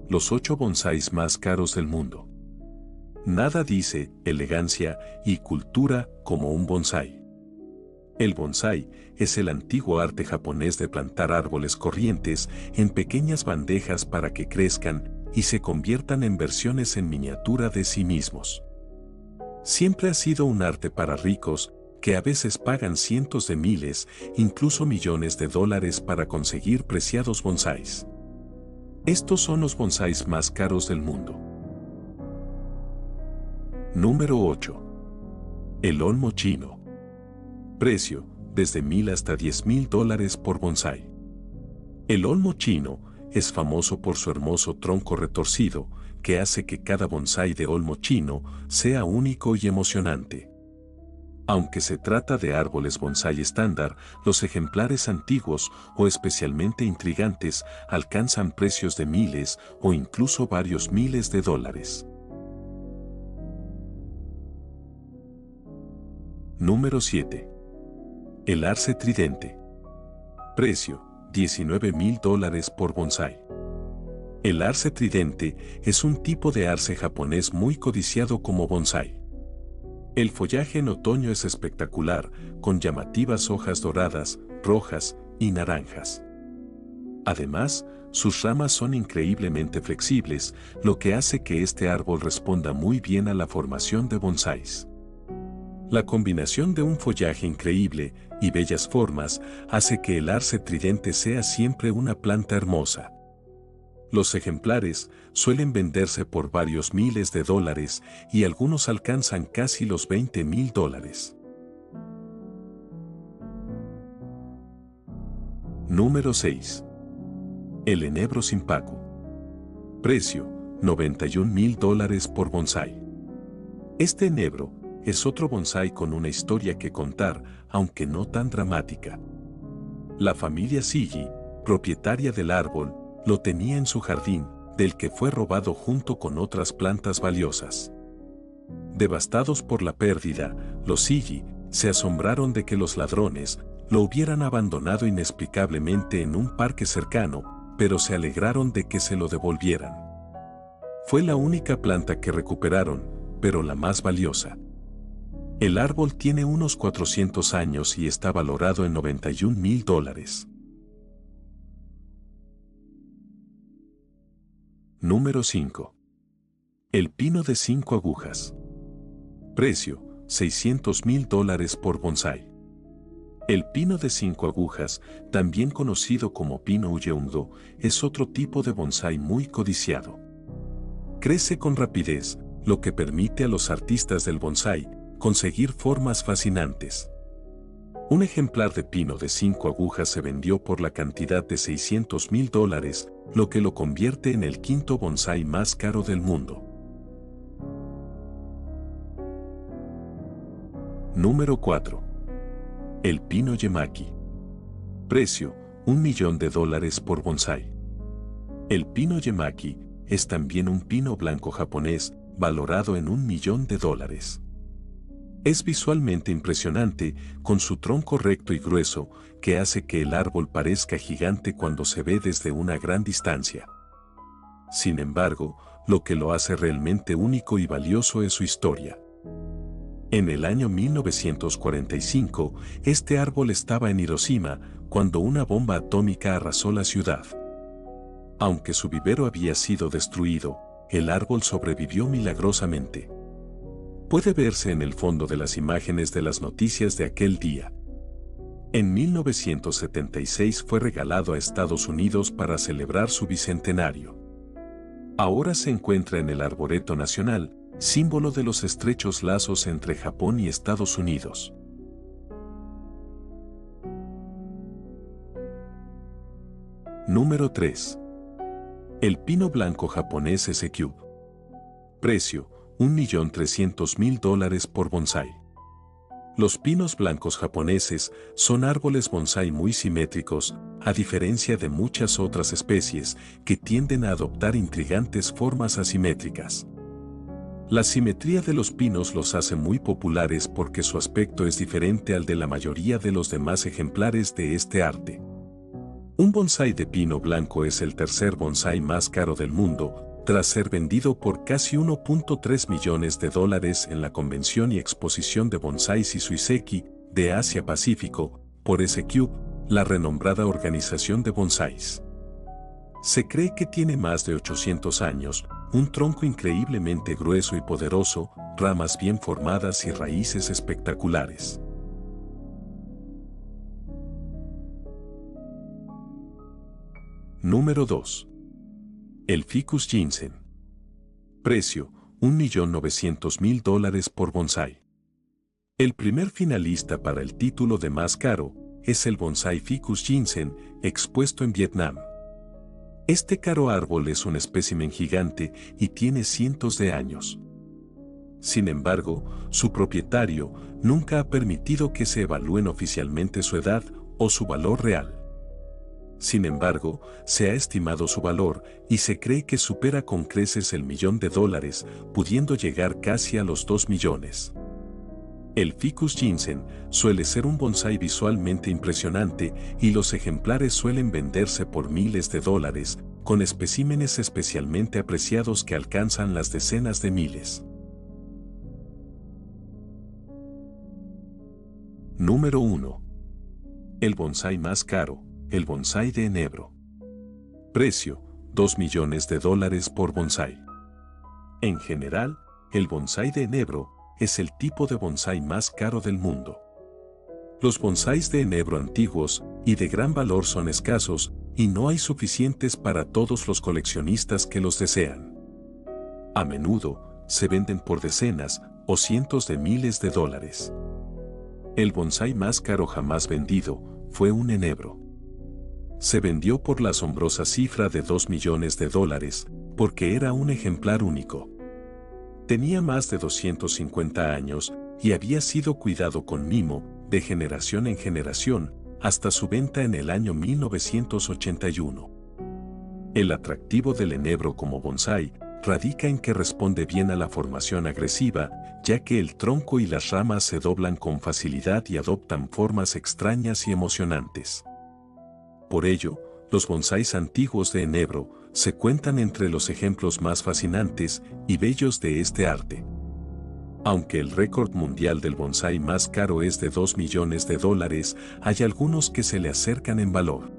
Los 8 bonsáis más caros del mundo. Nada dice elegancia y cultura como un bonsái. El bonsái es el antiguo arte japonés de plantar árboles corrientes en pequeñas bandejas para que crezcan y se conviertan en versiones en miniatura de sí mismos. Siempre ha sido un arte para ricos que a veces pagan cientos de miles, incluso millones de dólares para conseguir preciados bonsáis. Estos son los bonsáis más caros del mundo. Número 8. El olmo chino. Precio, desde $1,000 hasta $10,000 por bonsái. El olmo chino es famoso por su hermoso tronco retorcido, que hace que cada bonsái de olmo chino sea único y emocionante. Aunque se trata de árboles bonsái estándar, los ejemplares antiguos o especialmente intrigantes alcanzan precios de miles o incluso varios miles de dólares. Número 7. El arce tridente. Precio, $19,000 por bonsái. El arce tridente es un tipo de arce japonés muy codiciado como bonsái. El follaje en otoño es espectacular, con llamativas hojas doradas, rojas y naranjas. Además, sus ramas son increíblemente flexibles, lo que hace que este árbol responda muy bien a la formación de bonsáis. La combinación de un follaje increíble y bellas formas hace que el arce tridente sea siempre una planta hermosa. Los ejemplares suelen venderse por varios miles de dólares y algunos alcanzan casi los $20,000. Número 6. El enebro sinpaku. Precio, $91,000 por bonsái. Este enebro es otro bonsái con una historia que contar, aunque no tan dramática. La familia Shigi, propietaria del árbol, lo tenía en su jardín, del que fue robado junto con otras plantas valiosas. Devastados por la pérdida, los Shigi se asombraron de que los ladrones lo hubieran abandonado inexplicablemente en un parque cercano, pero se alegraron de que se lo devolvieran. Fue la única planta que recuperaron, pero la más valiosa. El árbol tiene unos 400 años y está valorado en $91,000. Número 5. El pino de 5 agujas. Precio, $600,000 por bonsái. El pino de 5 agujas, también conocido como pino uyeongdo, es otro tipo de bonsái muy codiciado. Crece con rapidez, lo que permite a los artistas del bonsái conseguir formas fascinantes. Un ejemplar de pino de 5 agujas se vendió por la cantidad de $600,000, lo que lo convierte en el quinto bonsái más caro del mundo. Número 4. El pino yemaki. Precio, $1,000,000 por bonsái. El pino yemaki es también un pino blanco japonés, valorado en $1,000,000. Es visualmente impresionante, con su tronco recto y grueso, que hace que el árbol parezca gigante cuando se ve desde una gran distancia. Sin embargo, lo que lo hace realmente único y valioso es su historia. En el año 1945, este árbol estaba en Hiroshima, cuando una bomba atómica arrasó la ciudad. Aunque su vivero había sido destruido, el árbol sobrevivió milagrosamente. Puede verse en el fondo de las imágenes de las noticias de aquel día. En 1976 fue regalado a Estados Unidos para celebrar su bicentenario. Ahora se encuentra en el Arboreto Nacional, símbolo de los estrechos lazos entre Japón y Estados Unidos. Número 3. El pino blanco japonés S-Cube. Precio, $1,300,000 por bonsái. Los pinos blancos japoneses son árboles bonsái muy simétricos, a diferencia de muchas otras especies que tienden a adoptar intrigantes formas asimétricas. La simetría de los pinos los hace muy populares porque su aspecto es diferente al de la mayoría de los demás ejemplares de este arte. Un bonsái de pino blanco es el tercer bonsái más caro del mundo, tras ser vendido por casi 1.3 millones de dólares en la Convención y Exposición de Bonsáis Isuiseki de Asia-Pacífico, por SQ, la renombrada organización de bonsáis. Se cree que tiene más de 800 años, un tronco increíblemente grueso y poderoso, ramas bien formadas y raíces espectaculares. Número 2. El Ficus ginseng. Precio: $1.900.000 por bonsái. El primer finalista para el título de más caro es el bonsái Ficus ginseng, expuesto en Vietnam. Este caro árbol es un espécimen gigante y tiene cientos de años. Sin embargo, su propietario nunca ha permitido que se evalúen oficialmente su edad o su valor real. Sin embargo, se ha estimado su valor y se cree que supera con creces el $1.000.000, pudiendo llegar casi a los 2 millones. El Ficus ginseng suele ser un bonsái visualmente impresionante y los ejemplares suelen venderse por miles de dólares, con especímenes especialmente apreciados que alcanzan las decenas de miles. Número 1. El bonsái más caro, el bonsái de enebro. Precio: $2 millones por bonsái. En general, el bonsái de enebro es el tipo de bonsái más caro del mundo. Los bonsáis de enebro antiguos y de gran valor son escasos y no hay suficientes para todos los coleccionistas que los desean. A menudo, se venden por decenas o cientos de miles de dólares. El bonsái más caro jamás vendido fue un enebro. Se vendió por la asombrosa cifra de $2 millones porque era un ejemplar único. Tenía más de 250 años y había sido cuidado con mimo de generación en generación hasta su venta en el año 1981. El atractivo del enebro como bonsái radica en que responde bien a la formación agresiva, ya que el tronco y las ramas se doblan con facilidad y adoptan formas extrañas y emocionantes. Por ello, los bonsáis antiguos de enebro se cuentan entre los ejemplos más fascinantes y bellos de este arte. Aunque el récord mundial del bonsái más caro es de $2 millones, hay algunos que se le acercan en valor.